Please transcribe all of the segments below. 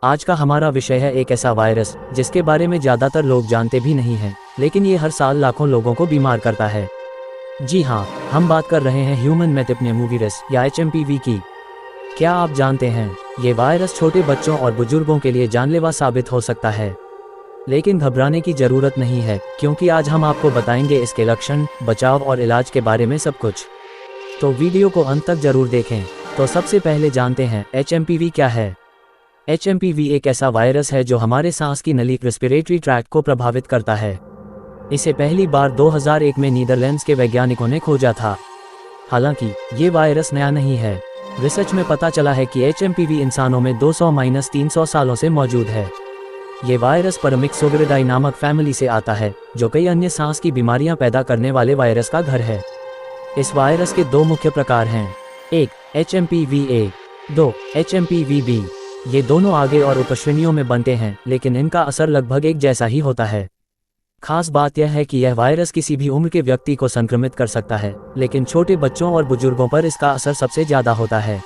आज का हमारा विषय है एक ऐसा वायरस जिसके बारे में ज़्यादातर लोग जानते भी नहीं हैं, लेकिन ये हर साल लाखों लोगों को बीमार करता है। जी हाँ, हम बात कर रहे हैं ह्यूमन मेटाप्नेमोवायरस या HMPV की। क्या आप जानते हैं, ये वायरस छोटे बच्चों और बुजुर्गों के लिए जानलेवा साबित हो सकता है। लेकिन घबराने की ज़रूरत नहीं है, क्योंकि आज हम आपको बताएंगे इसके लक्षण, बचाव और इलाज के बारे में सब कुछ। तो वीडियो को अंत तक जरूर देखें। तो सबसे पहले जानते हैं HMPV क्या है। HMPV एक ऐसा वायरस है जो हमारे सांस की नली रेस्पिरेटरी ट्रैक्ट को प्रभावित करता है। इसे पहली बार 2001 में नीदरलैंड्स के वैज्ञानिकों ने खोजा था। हालांकि ये वायरस नया नहीं है। रिसर्च में पता चला है कि HMPV इंसानों में 200-300 सालों से मौजूद है। ये वायरस परमिक्सोविरिडाई नामक फैमिली से आता है, जो कई अन्य सांस की बीमारियां पैदा करने वाले वायरस का घर है। इस वायरस के दो मुख्य प्रकार हैं, एक HMPV-A, 2 HMPV-B। ये दोनों आगे और उपश्रेणियों में बनते हैं, लेकिन इनका असर लगभग एक जैसा ही होता है। खास बात यह है कि यह वायरस किसी भी उम्र के व्यक्ति को संक्रमित कर सकता है, लेकिन छोटे बच्चों और बुजुर्गों पर इसका असर सबसे ज़्यादा होता है।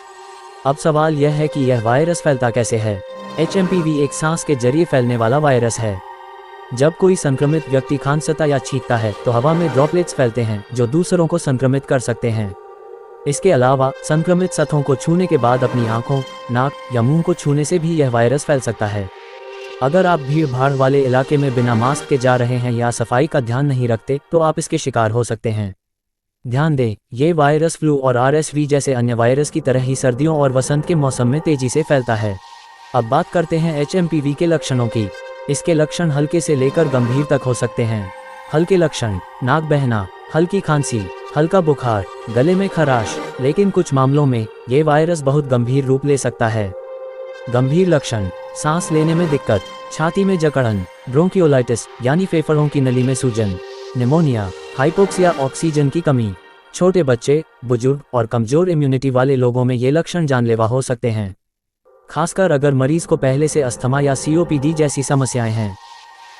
अब सवाल यह है कि यह वायरस फैलता कैसे है। HMPV एक सांस के जरिए फैलने वाला वायरस है। जब कोई संक्रमित व्यक्ति खांसता या छींकता है तो हवा में ड्रॉपलेट्स फैलते हैं, जो दूसरों को संक्रमित कर सकते हैं। इसके अलावा संक्रमित सतहों को छूने के बाद अपनी आंखों, नाक या मुंह को छूने से भी यह वायरस फैल सकता है। अगर आप भीड़ भाड़ वाले इलाके में बिना मास्क के जा रहे हैं या सफाई का ध्यान नहीं रखते तो आप इसके शिकार हो सकते हैं। ध्यान दें, ये वायरस फ्लू और RSV जैसे अन्य वायरस की तरह ही सर्दियों और वसंत के मौसम में तेजी से फैलता है। अब बात करते हैं HMPV के लक्षणों की। इसके लक्षण हल्के से लेकर गंभीर तक हो सकते हैं। हल्के लक्षण: नाक बहना, हल्की खांसी, हल्का बुखार, गले में खराश, लेकिन कुछ मामलों में ये वायरस बहुत गंभीर रूप ले सकता है। गंभीर लक्षण: सांस लेने में दिक्कत, छाती में जकड़न, ब्रोंकियोलाइटिस यानी फेफड़ों की नली में सूजन, निमोनिया, हाइपोक्सिया ऑक्सीजन की कमी। छोटे बच्चे, बुजुर्ग और कमजोर इम्यूनिटी वाले लोगों में ये लक्षण जानलेवा हो सकते हैं, खासकर अगर मरीज को पहले से अस्थमा या COPD जैसी समस्याएं हैं।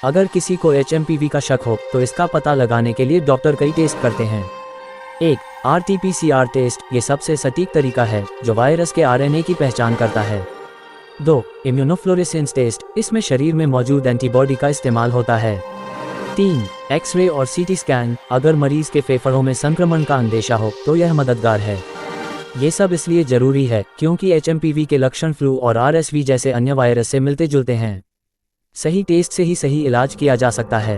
अगर किसी को HMPV का शक हो तो इसका पता लगाने के लिए डॉक्टर कई टेस्ट करते हैं। 1 RT-PCR टेस्ट, ये सबसे सटीक तरीका है जो वायरस के RNA की पहचान करता है। 2 इम्यूनोफ्लोरेसेंस टेस्ट, इसमें शरीर में मौजूद एंटीबॉडी का इस्तेमाल होता है। 3 एक्सरे और CT स्कैन, अगर मरीज के फेफड़ों में संक्रमण का अंदेशा हो तो यह मददगार है। ये सब इसलिए जरूरी है क्योंकि HMPV के लक्षण फ्लू और RSV जैसे अन्य वायरस से मिलते जुलते हैं। सही टेस्ट से ही सही इलाज किया जा सकता है।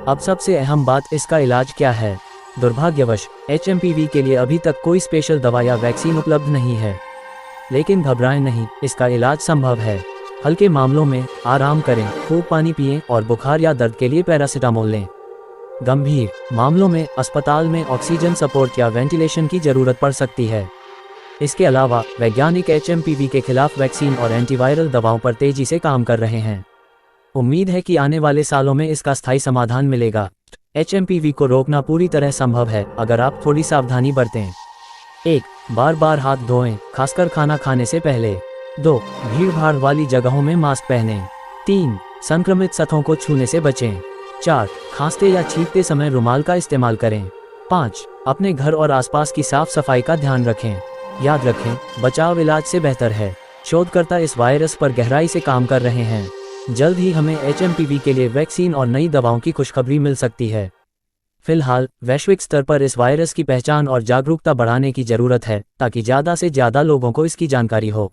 अब सबसे अहम बात, इसका इलाज क्या है। दुर्भाग्यवश HMPV के लिए अभी तक कोई स्पेशल दवा या वैक्सीन उपलब्ध नहीं है, लेकिन घबराएं नहीं, इसका इलाज संभव है। हल्के मामलों में आराम करें, खूब पानी पिएं और बुखार या दर्द के लिए पैरासिटामोल लें। गंभीर मामलों में अस्पताल में ऑक्सीजन सपोर्ट या वेंटिलेशन की जरूरत पड़ सकती है। इसके अलावा वैज्ञानिक HMPV के खिलाफ वैक्सीन और एंटीवायरल दवाओं पर तेजी से काम कर रहे हैं। उम्मीद है कि आने वाले सालों में इसका स्थायी समाधान मिलेगा। HMPV को रोकना पूरी तरह संभव है अगर आप थोड़ी सावधानी बरतें। 1 बार बार हाथ धोएं, खासकर खाना खाने से पहले। 2 भीड़ भाड़ वाली जगहों में मास्क पहनें। 3 संक्रमित सतहों को छूने से बचें। 4 खांसते या छींकते समय रुमाल का इस्तेमाल करें। 5 अपने घर और आसपास की साफ सफाई का ध्यान रखें। याद रखें, बचाव इलाज से बेहतर है। शोधकर्ता इस वायरस पर गहराई से काम कर रहे हैं। जल्द ही हमें HMPV के लिए वैक्सीन और नई दवाओं की खुशखबरी मिल सकती है। फिलहाल वैश्विक स्तर पर इस वायरस की पहचान और जागरूकता बढ़ाने की जरूरत है, ताकि ज़्यादा से ज़्यादा लोगों को इसकी जानकारी हो।